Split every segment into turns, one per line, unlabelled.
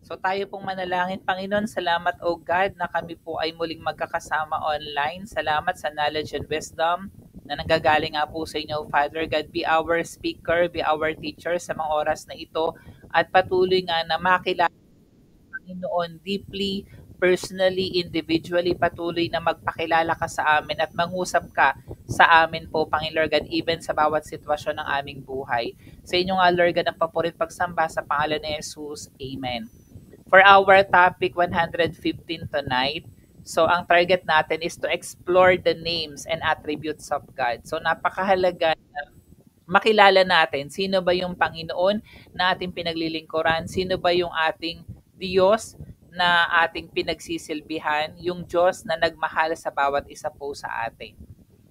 So tayo pong manalangin. Panginoon, salamat o God na kami po ay muling magkakasama online. Salamat sa knowledge and wisdom na nanggagaling nga po sa inyo, Father God. Be our speaker, be our teacher sa mga oras na ito at patuloy nga na makilala Panginoon deeply, personally, individually, patuloy na magpakilala ka sa amin at mangusap ka sa amin po, Panginoon God, even sa bawat sitwasyon ng aming buhay. Sa inyo nga, Lord God, ang papurit pagsamba sa pangalan ni Jesus. Amen. For our topic 115 tonight, so ang target natin is to explore the names and attributes of God. So napakahalaga na makilala natin sino ba yung Panginoon na ating pinaglilingkuran, sino ba yung ating Diyos na ating pinagsisilbihan, yung Diyos na nagmahal sa bawat isa po sa atin.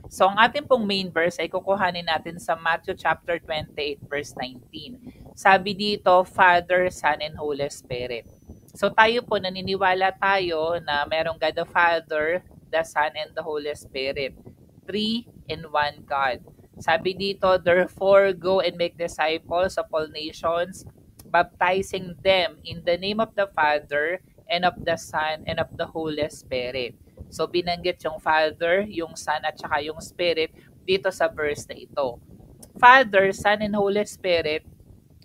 So ang ating pong main verse ay kukuhanin natin sa Matthew chapter 28 verse 19. Sabi dito, Father, Son, and Holy Spirit. So tayo po naniniwala tayo na merong God the Father, the Son, and the Holy Spirit. 3 in 1 God. Sabi dito, therefore go and make disciples of all nations, baptizing them in the name of the Father, and of the Son, and of the Holy Spirit. So binanggit yung Father, yung Son, at saka yung Spirit dito sa verse na ito. Father, Son, and Holy Spirit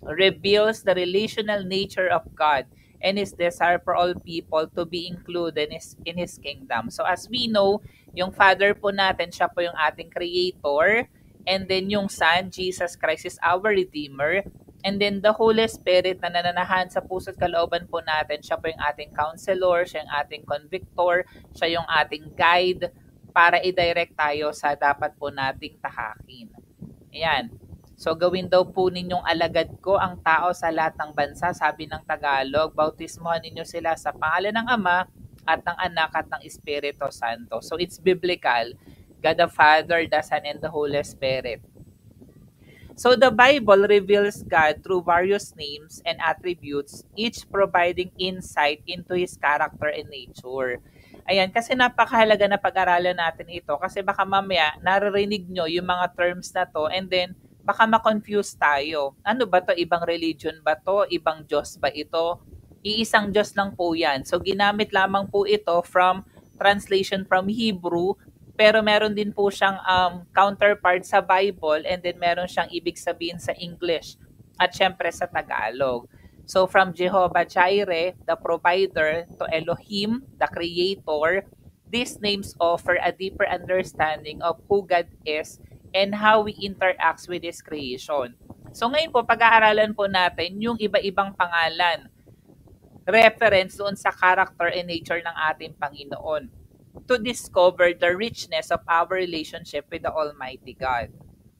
reveals the relational nature of God and His desire for all people to be included in His kingdom. So as we know, yung Father po natin, siya po yung ating Creator. And then yung Son, Jesus Christ, is our Redeemer. And then the Holy Spirit na nananahan sa puso't kalooban po natin, siya po yung ating counselor, siya yung ating convictor, siya yung ating guide para i-direct tayo sa dapat po nating tahakin. Ayan. So gawin daw po ninyong alagad ko ang tao sa lahat ng bansa, sabi ng Tagalog. Bautismohan ninyo sila sa pangalan ng Ama at ng Anak at ng Espiritu Santo. So it's biblical. God the Father, the Son, and the Holy Spirit. So the Bible reveals God through various names and attributes, each providing insight into His character and nature. Ayan, kasi napakahalaga na pag-aralan natin ito kasi baka mamaya naririnig nyo yung mga terms na to and then baka ma-confuse tayo. Ano ba to? Ibang religion ba to? Ibang Diyos ba ito? Iisang Diyos lang po yan. So ginamit lamang po ito from translation from Hebrew, pero meron din po siyang counterpart sa Bible and then meron siyang ibig sabihin sa English at syempre sa Tagalog. So from Jehovah Jireh, the provider, to Elohim, the creator, these names offer a deeper understanding of who God is and how we interact with His creation. So ngayon po, pag-aaralan po natin yung iba-ibang pangalan, reference doon sa character and nature ng ating Panginoon to discover the richness of our relationship with the Almighty God.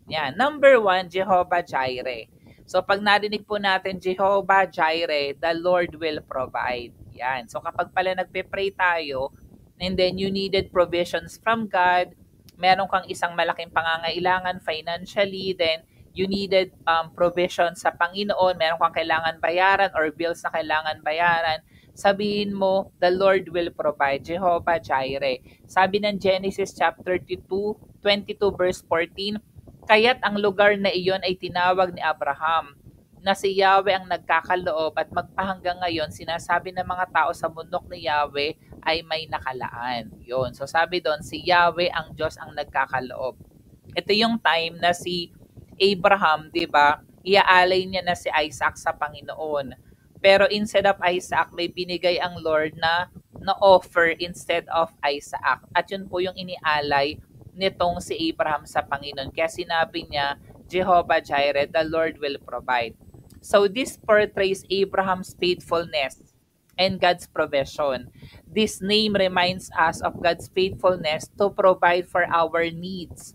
Yan. Number 1, Jehovah Jireh. So pag narinig po natin Jehovah Jireh, the Lord will provide. Yan. So kapag pala nagpe-pray tayo, and then you needed provisions from God, meron kang isang malaking pangangailangan financially, then you needed provision sa Panginoon, meron kang kailangan bayaran or bills na kailangan bayaran, sabihin mo, the Lord will provide. Jehovah Jireh. Sabi ng Genesis chapter 22 verse 14, kaya't ang lugar na iyon ay tinawag ni Abraham na si Yahweh ang nagkakaloob at magpahanggang ngayon sinasabi ng mga tao sa bundok ni Yahweh ay may nakalaan. Yun. So sabi doon, si Yahweh ang Diyos ang nagkakaloob. Ito yung time na si Abraham, di ba, iaalay niya na si Isaac sa Panginoon. Pero instead of Isaac, may binigay ang Lord na offer instead of Isaac. At yun po yung inialay nitong si Abraham sa Panginoon. Kaya sinabi niya, Jehovah Jireh, the Lord will provide. So this portrays Abraham's faithfulness and God's provision. This name reminds us of God's faithfulness to provide for our needs,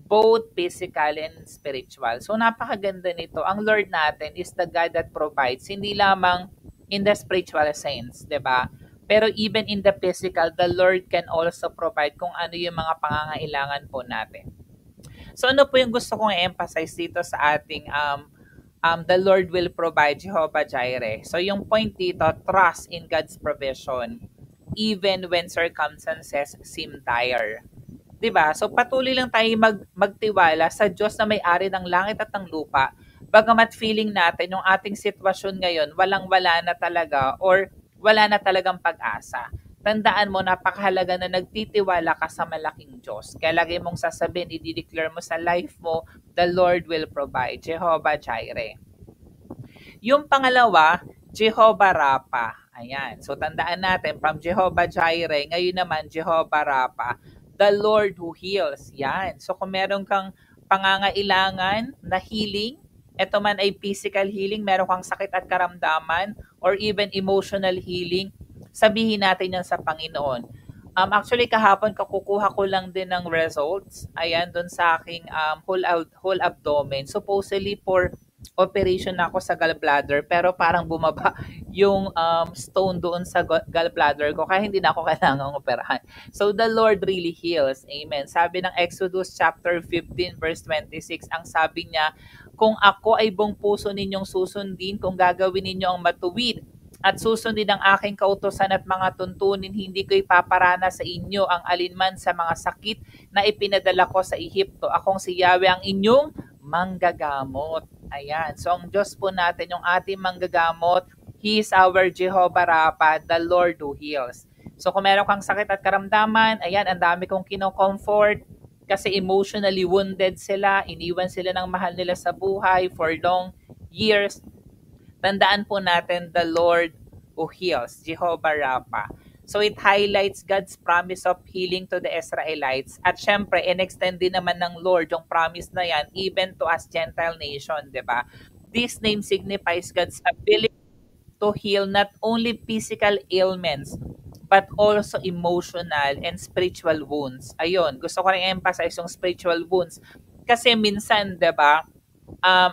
both physical and spiritual. So napakaganda nito. Ang Lord natin is the God that provides, hindi lamang in the spiritual sense, 'di ba? Pero even in the physical, the Lord can also provide kung ano yung mga pangangailangan po natin. So ano po yung gusto kong i-emphasize dito sa ating the Lord will provide, Jehovah Jireh. So yung point dito, trust in God's provision even when circumstances seem dire. 'Di ba? So patuloy lang tayo magtiwala sa Diyos na may-ari ng langit at ng lupa. Bagamat feeling natin yung ating sitwasyon ngayon, walang-wala na talaga or wala na talagang pag-asa. Tandaan mo, napakahalaga na nagtitiwala ka sa malaking Diyos. Kaya lagi mong sasabihin, i-declare mo sa life mo, the Lord will provide. Jehovah Jireh. Yung pangalawa, Jehovah Rapha. Ayan. So tandaan natin, from Jehovah Jireh, ngayon naman Jehovah Rapha, the Lord who heals. Yan. So kung meron kang pangangailangan na healing, ito man ay physical healing, meron kang sakit at karamdaman, or even emotional healing, sabihin natin yan sa Panginoon. Actually, kahapon kakukuha ko lang din ng results. Ayan, doon sa aking whole abdomen. Supposedly for operation ako sa gallbladder, pero parang bumaba yung stone doon sa gallbladder ko, kaya hindi na ako kailangang operahan. So the Lord really heals. Amen. Sabi ng Exodus chapter 15 verse 26, ang sabi niya, kung ako ay buong puso ninyong susundin, kung gagawin ninyo ang matuwid at susundin ang aking kautusan at mga tuntunin, hindi ko ipaparana sa inyo ang alinman sa mga sakit na ipinadala ko sa Ehipto. Akong si Yahweh ang inyong manggagamot. Ayan. So ang Diyos po natin, yung ating manggagamot, He is our Jehovah Rapha, the Lord who heals. So kung meron kang sakit at karamdaman, ayan, ang dami kong kino-comfort kasi emotionally wounded sila, iniwan sila ng mahal nila sa buhay for long years. Tandaan po natin the Lord who heals, Jehovah Rapha. So it highlights God's promise of healing to the Israelites. At syempre, in-extend din naman ng Lord yung promise na yan even to us Gentile nation, di ba? This name signifies God's ability to heal not only physical ailments, but also emotional and spiritual wounds. Ayun, gusto ko rin emphasize yung spiritual wounds. Kasi minsan, di ba,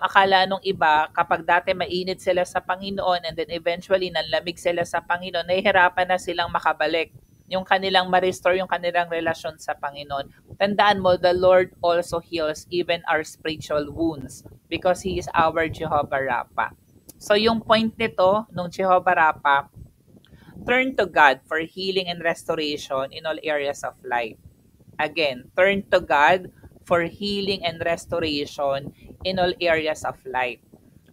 akala nung iba, kapag dati mainit sila sa Panginoon and then eventually nanlamig sila sa Panginoon, nahihirapan na silang makabalik yung kanilang ma-restore yung kanilang relasyon sa Panginoon. Tandaan mo, the Lord also heals even our spiritual wounds because He is our Jehovah Rapha. So yung point nito, nung Jehovah Rapha, turn to God for healing and restoration in all areas of life. Again, turn to God for healing and restoration in all areas of life.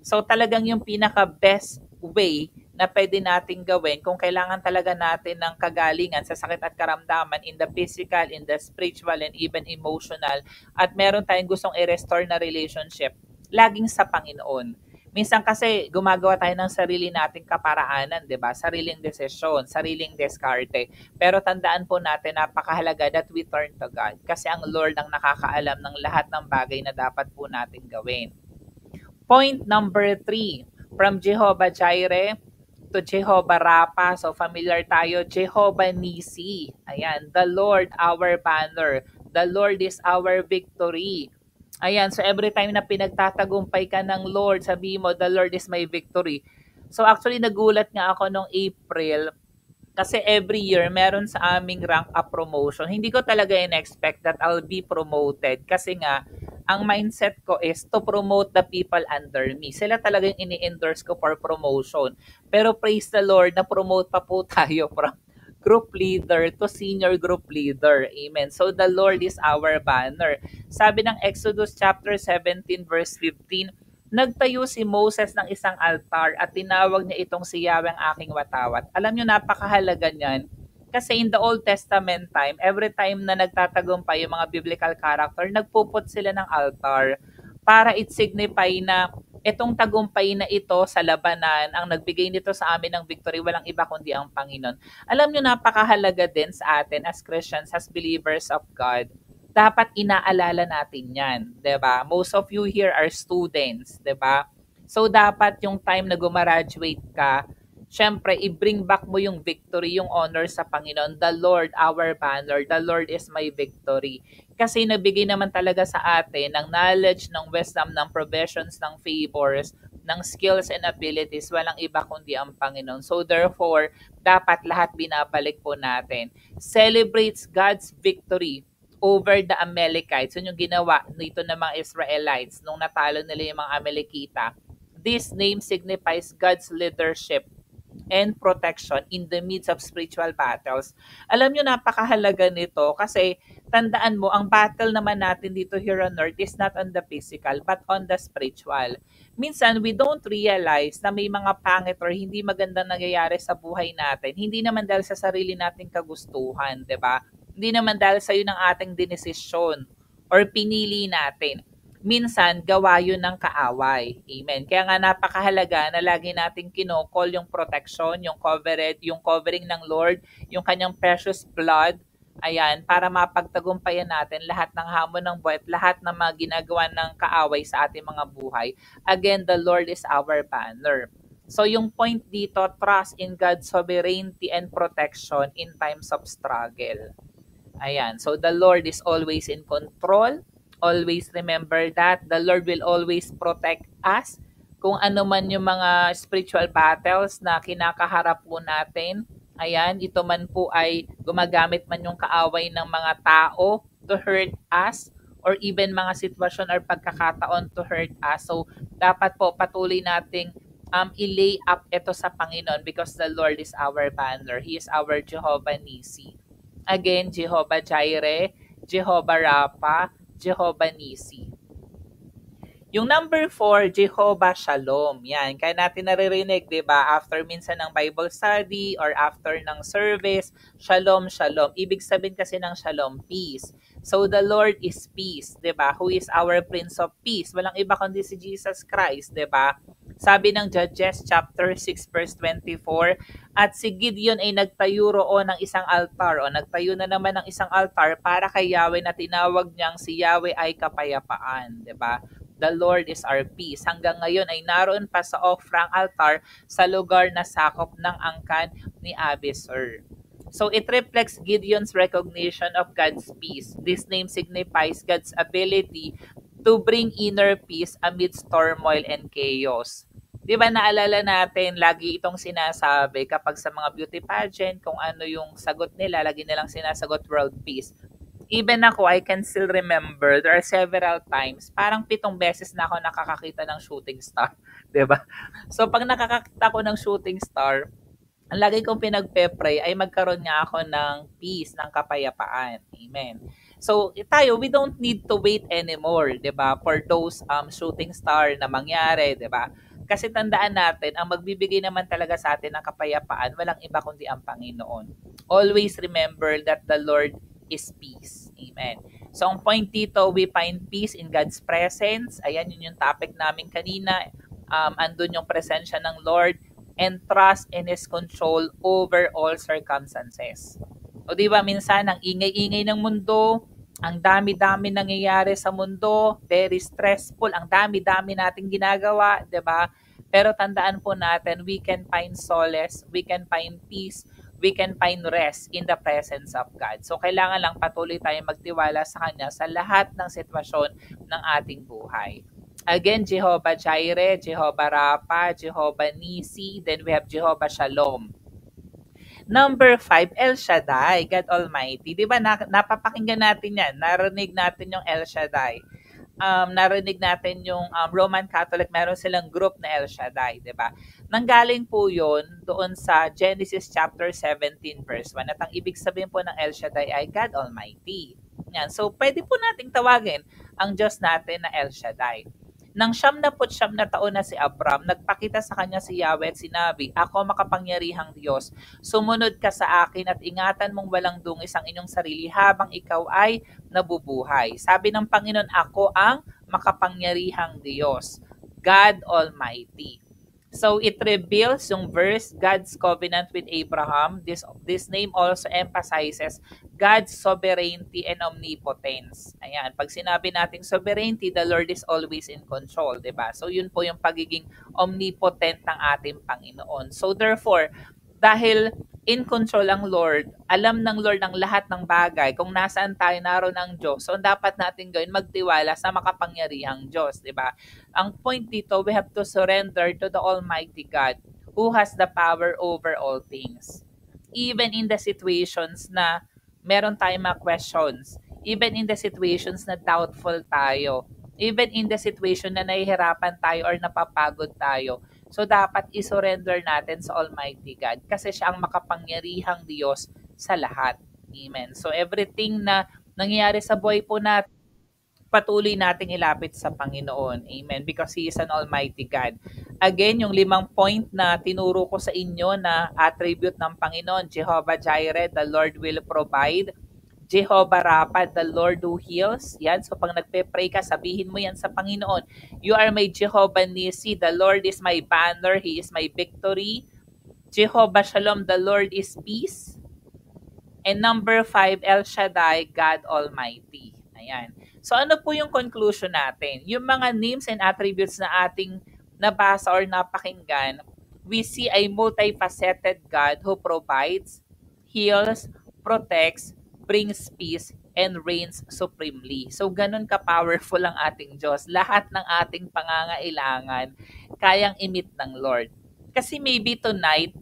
So talagang yung pinaka-best way na pwede nating gawin kung kailangan talaga natin ng kagalingan sa sakit at karamdaman in the physical, in the spiritual, and even emotional, at meron tayong gustong i-restore na relationship, laging sa Panginoon. Minsan kasi gumagawa tayo ng sarili nating kaparaanan, 'di ba? Sariling desisyon, sariling diskarte. Pero tandaan po natin, napakahalaga that we turn to God kasi ang Lord ang nakakaalam ng lahat ng bagay na dapat po nating gawin. Point number 3, from Jehovah Jireh to Jehovah Rapha. So familiar tayo, Jehovah Nisi. Ayan, the Lord our banner. The Lord is our victory. Ayan, so every time na pinagtatagumpay ka ng Lord, sabi mo, the Lord is my victory. So actually, nagulat nga ako nung April kasi every year meron sa aming rank up promotion. Hindi ko talaga in-expect that I'll be promoted kasi nga, ang mindset ko is to promote the people under me. Sila talaga yung ini-endorse ko for promotion. Pero praise the Lord, na-promote pa po tayo from group leader to senior group leader. Amen. So the Lord is our banner. Sabi ng Exodus chapter 17 verse 15, nagtayo si Moses ng isang altar at tinawag niya itong si Yahweh ang aking watawat. Alam niyo, napakahalaga niyan. Kasi in the Old Testament time, every time na nagtatagumpay yung mga biblical character, nagpuput sila ng altar para it signify na itong tagumpay na ito sa labanan, ang nagbigay nito sa amin ng victory, walang iba kundi ang Panginoon. Alam nyo, napakahalaga din sa atin as Christians, as believers of God. Dapat inaalala natin yan, 'di ba? Most of you here are students, 'di ba? So dapat yung time na gumraduate ka, syempre i-bring back mo yung victory, yung honor sa Panginoon. The Lord our banner, the Lord is my victory. Kasi nabigay naman talaga sa atin ng knowledge, ng wisdom, ng provisions, ng favors, ng skills and abilities, walang iba kundi ang Panginoon. So therefore, dapat lahat binabalik po natin. Celebrates God's victory over the Amalekites. Yun yung ginawa nito ng mga Israelites nung natalo nila yung mga Amalekita. This name signifies God's leadership and protection in the midst of spiritual battles. Alam nyo, napakahalaga nito kasi tandaan mo, ang battle naman natin dito here on earth is not on the physical but on the spiritual. Minsan, we don't realize na may mga pangit or hindi magandang nangyayari sa buhay natin. Hindi naman dahil sa sarili nating kagustuhan, 'di ba? Hindi naman dahil sa yun ng ating dinesisyon or pinili natin. Minsan, gawa yun ng kaaway. Amen. Kaya nga napakahalaga na lagi nating kinokol yung protection, yung covering ng Lord, yung kanyang precious blood, ayan, para mapagtagumpayan natin lahat ng hamon ng buhay at lahat ng mga ginagawa ng kaaway sa ating mga buhay. Again, the Lord is our banner. So yung point dito, trust in God's sovereignty and protection in times of struggle. Ayan, so the Lord is always in control. Always remember that the Lord will always protect us. Kung ano man yung mga spiritual battles na kinakaharap po natin, ayan, ito man po ay gumagamit man yung kaaway ng mga tao to hurt us or even mga sitwasyon or pagkakataon to hurt us. So, dapat po patuloy nating i-lay up ito sa Panginoon because the Lord is our banner. He is our Jehovah Nisi. Again, Jehovah Jireh, Jehovah Rapha, Jehovah Nisi. Yung number 4, Jehovah Shalom. Yan, kaya natin naririnig, di ba? After minsan ng Bible study or after ng service, Shalom, Shalom. Ibig sabihin kasi ng Shalom, peace. So the Lord is peace, di ba? Who is our Prince of Peace? Walang iba kundi si Jesus Christ, di ba? Sabi ng Judges chapter 6 verse 24, at si Gideon ay nagtayo roon ng isang altar o nagtayo na naman ng isang altar para kay Yahweh na tinawag niyang si Yahweh ay kapayapaan, 'di ba? The Lord is our peace. Hanggang ngayon ay naroon pa sa Ophrang altar sa lugar na sakop ng angkan ni Abiezer. So it reflects Gideon's recognition of God's peace. This name signifies God's ability to bring inner peace amidst turmoil and chaos. Di ba naalala natin, lagi itong sinasabi kapag sa mga beauty pageant, kung ano yung sagot nila, lagi nilang sinasagot world peace. Even ako, I can still remember, there are several times, parang 7 beses na ako nakakakita ng shooting star. Di ba? So pag nakakakita ko ng shooting star, ang lagi kong pinagpe-pray ay magkaroon nga ako ng peace, ng kapayapaan. Amen. So, tayo, we don't need to wait anymore, 'di ba? For those shooting star na mangyari, 'di ba? Kasi tandaan natin, ang magbibigay naman talaga sa atin ng kapayapaan, walang iba kundi ang Panginoon. Always remember that the Lord is peace. Amen. So, ang point dito, we find peace in God's presence. Ayan, yun yung topic namin kanina. Andun yung presensya ng Lord and trust in His control over all circumstances. O di ba minsan ang ingay-ingay ng mundo, ang dami-dami nangyayari sa mundo, very stressful, ang dami-dami nating ginagawa, 'di ba? Pero tandaan po natin, we can find solace, we can find peace, we can find rest in the presence of God. So kailangan lang patuloy tayong magtiwala sa Kanya sa lahat ng sitwasyon ng ating buhay. Again, Jehovah Jireh, Jehovah Rapha, Jehovah Nisi, then we have Jehovah Shalom. Number 5, El Shaddai, God Almighty. Di ba napapakinggan natin yan, narinig natin yung El Shaddai. Narinig natin yung Roman Catholic, meron silang group na El Shaddai, di ba? Nanggaling po yun doon sa Genesis chapter 17 verse 1 at ang ibig sabihin po ng El Shaddai ay God Almighty. Yan. So, pwede po nating tawagin ang Diyos natin na El Shaddai. Nang 79 na taon na si Abram, nagpakita sa kanya si Yahweh at sinabi, ako makapangyarihang Diyos, sumunod ka sa akin at ingatan mong walang dungis ang inyong sarili habang ikaw ay nabubuhay. Sabi ng Panginoon, ako ang makapangyarihang Diyos, God Almighty. So it reveals yung verse, God's covenant with Abraham. This name also emphasizes God's sovereignty and omnipotence. Ayan, pag sinabi nating sovereignty, the Lord is always in control, 'di ba? So yun po yung pagiging omnipotent ng ating Panginoon. So therefore, dahil in control ang Lord, alam ng Lord ang lahat ng bagay, kung nasaan tayo, naroon ang Diyos. So dapat natin gawin, magtiwala sa makapangyarihang Diyos, 'di ba? Ang point dito, we have to surrender to the Almighty God who has the power over all things. Even in the situations na meron tayong mga questions, even in the situations na doubtful tayo, even in the situation na nahihirapan tayo or napapagod tayo, So dapat isurrender natin sa Almighty God kasi siya ang makapangyarihang Diyos sa lahat. Amen. So everything na nangyayari sa buhay po natin, patuloy nating ilapit sa Panginoon. Amen. Because He is an Almighty God. Again, yung 5 point na tinuro ko sa inyo na attribute ng Panginoon, Jehovah Jireh, the Lord will provide. Jehovah Rapha, the Lord who heals. Yan. So pag nagpe-pray ka, sabihin mo yan sa Panginoon. You are my Jehovah Nissi. The Lord is my banner. He is my victory. Jehovah Shalom, the Lord is peace. And number 5, El Shaddai, God Almighty. Ayan. So ano po yung conclusion natin? Yung mga names and attributes na ating nabasa or napakinggan, we see a multifaceted God who provides, heals, protects, brings peace, and reigns supremely. So ganun ka-powerful ang ating Diyos. Lahat ng ating pangangailangan kayang imit ng Lord. Kasi maybe tonight,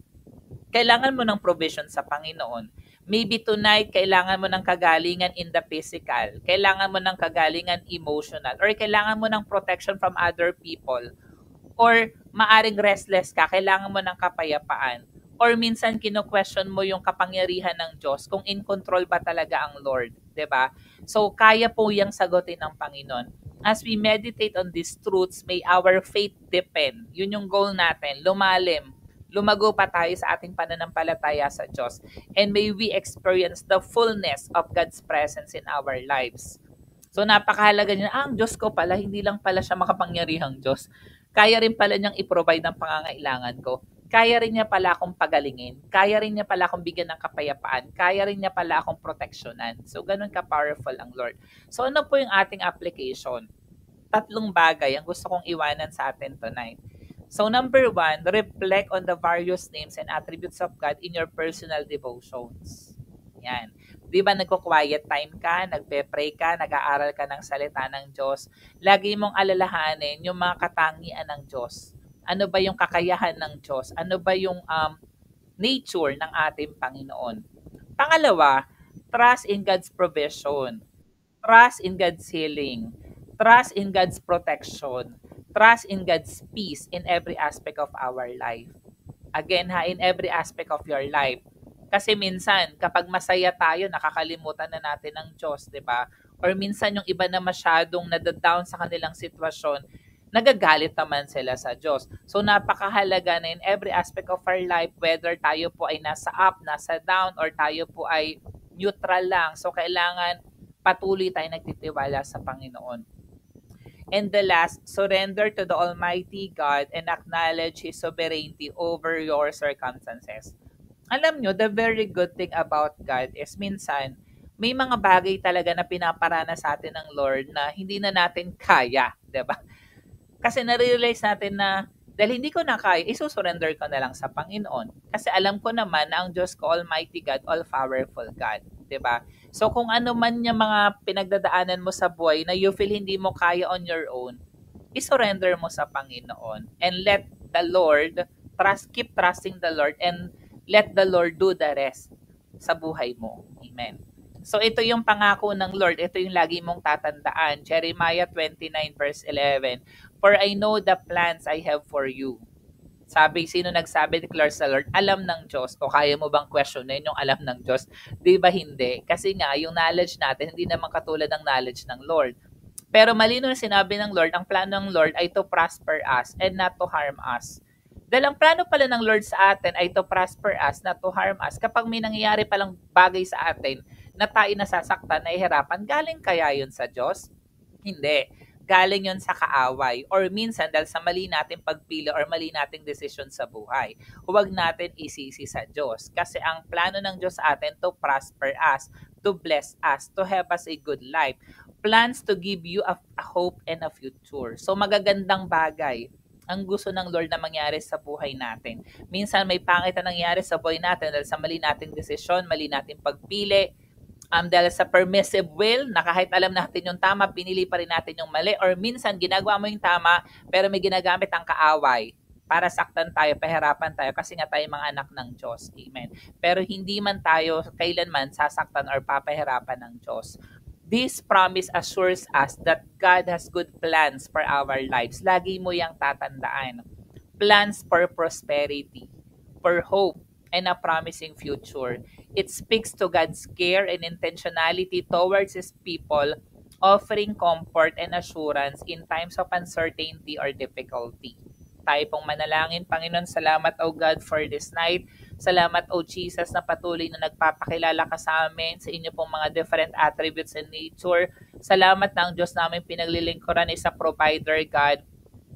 kailangan mo ng provision sa Panginoon. Maybe tonight, kailangan mo ng kagalingan in the physical. Kailangan mo ng kagalingan emotional. Or kailangan mo ng protection from other people. Or maaring restless ka, kailangan mo ng kapayapaan. Or minsan kino-question mo yung kapangyarihan ng Diyos kung in control ba talaga ang Lord. 'Di ba? So, kaya po yung sagutin ng Panginoon. As we meditate on these truths, may our faith depend. Yun yung goal natin, lumalim. Lumago pa tayo sa ating pananampalataya sa Diyos. And may we experience the fullness of God's presence in our lives. So napakahalaga niya, ang Diyos ko pala, hindi lang pala siya makapangyarihang Diyos. Kaya rin pala niyang i-provide ang pangangailangan ko. Kaya rin niya pala akong pagalingin. Kaya rin niya pala akong bigyan ng kapayapaan. Kaya rin niya pala akong proteksyonan. So ganun ka-powerful ang Lord. So ano po yung ating application? 3 bagay ang gusto kong iwanan sa atin tonight. So number 1, reflect on the various names and attributes of God in your personal devotions. Yan. Di ba nagko-quiet time ka, nagpe-pray ka, nag-aaral ka ng salita ng Diyos, lagi mong alalahanin yung mga katangian ng Diyos. Ano ba yung kakayahan ng Diyos? Ano ba yung nature ng ating Panginoon? Pangalawa, trust in God's provision. Trust in God's healing. Trust in God's protection. Trust in God's peace in every aspect of our life. Again in every aspect of your life. Kasi minsan, kapag masaya tayo, nakakalimutan na natin ng Diyos, di ba? Or minsan yung iba na masyadong nadadown sa kanilang sitwasyon, nagagalit naman sila sa Diyos. So napakahalaga na in every aspect of our life, whether tayo po ay nasa up, nasa down, or tayo po ay neutral lang. So kailangan patuloy tayo nagtitiwala sa Panginoon. And the last, surrender to the Almighty God and acknowledge His sovereignty over your circumstances. Alam nyo, the very good thing about God is minsan, may mga bagay talaga na pinaparana sa atin ng Lord na hindi na natin kaya, diba? Kasi nare-realize natin na dahil hindi ko na kaya, isusurrender ko na lang sa Panginoon. Kasi alam ko naman na ang Diyos ko, Almighty God, all-powerful God. Diba? So kung ano man yung mga pinagdadaanan mo sa buhay na you feel hindi mo kaya on your own, isurrender mo sa Panginoon. And let the Lord, keep trusting the Lord and let the Lord do the rest sa buhay mo. Amen. So ito yung pangako ng Lord. Ito yung lagi mong tatandaan. Jeremiah 29 verse 11. For I know the plans I have for you. Sabi, sino nagsabi, declares the Lord, alam ng Diyos. O kaya mo bang questionin yung alam ng Diyos? Di ba hindi? Kasi nga, yung knowledge natin, hindi naman katulad ng knowledge ng Lord. Pero malino na sinabi ng Lord, ang plano ng Lord ay to prosper us and not to harm us. Dahil ang plano pala ng Lord sa atin ay to prosper us, not to harm us. Kapag may nangyayari palang bagay sa atin na tayo nasasaktan, nahihirapan, galing kaya yun sa Diyos? Hindi. Galing yun sa kaaway or minsan dahil sa mali nating pagpili or mali nating desisyon sa buhay. Huwag natin isisi sa Diyos kasi ang plano ng Diyos sa atin to prosper us, to bless us, to have us a good life. Plans to give you a hope and a future. So magagandang bagay ang gusto ng Lord na mangyari sa buhay natin. Minsan may pangit na nangyari sa buhay natin dahil sa mali nating desisyon, mali nating pagpili, dahil sa permissive will, na kahit alam natin yung tama, pinili pa rin natin yung mali. Or minsan, ginagawa mo yung tama, pero may ginagamit ang kaaway para saktan tayo, pahirapan tayo, kasi nga tayo mga anak ng Diyos. Amen. Pero hindi man tayo kailanman sasaktan or papahirapan ng Diyos. This promise assures us that God has good plans for our lives. Lagi mo yang tatandaan. plans for prosperity, for hope, and a promising future. It speaks to God's care and intentionality towards His people, offering comfort and assurance in times of uncertainty or difficulty. Tayo pong manalangin. Panginoon, salamat, O God, for this night. Salamat, O Jesus, na patuloy na nagpapakilala ka sa amin sa inyo pong mga different attributes and nature. Salamat na ang Diyos namin pinaglilingkuran is a provider, God,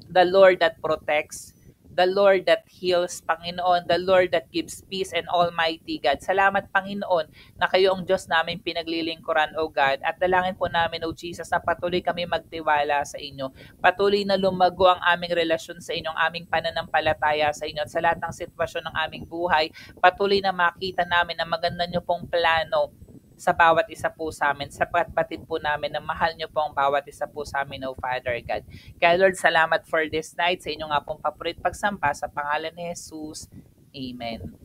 the Lord that protects, the Lord that heals, Panginoon, the Lord that gives peace and Almighty God. Salamat, Panginoon, na kayo ang Diyos namin pinaglilingkuran, O God. At dalangin po namin, O Jesus, na patuloy kami magtiwala sa inyo. Patuloy na lumago ang aming relasyon sa inyo, ang aming pananampalataya sa inyo. At sa lahat ng sitwasyon ng aming buhay, patuloy na makita namin na maganda nyo pong plano sa bawat isa po sa amin, sapat batid po namin na mahal nyo po ang bawat isa po sa amin, O Father God. Kaya Lord, salamat for this night sa inyong nga pong papurit pagsamba sa pangalan ni Jesus. Amen.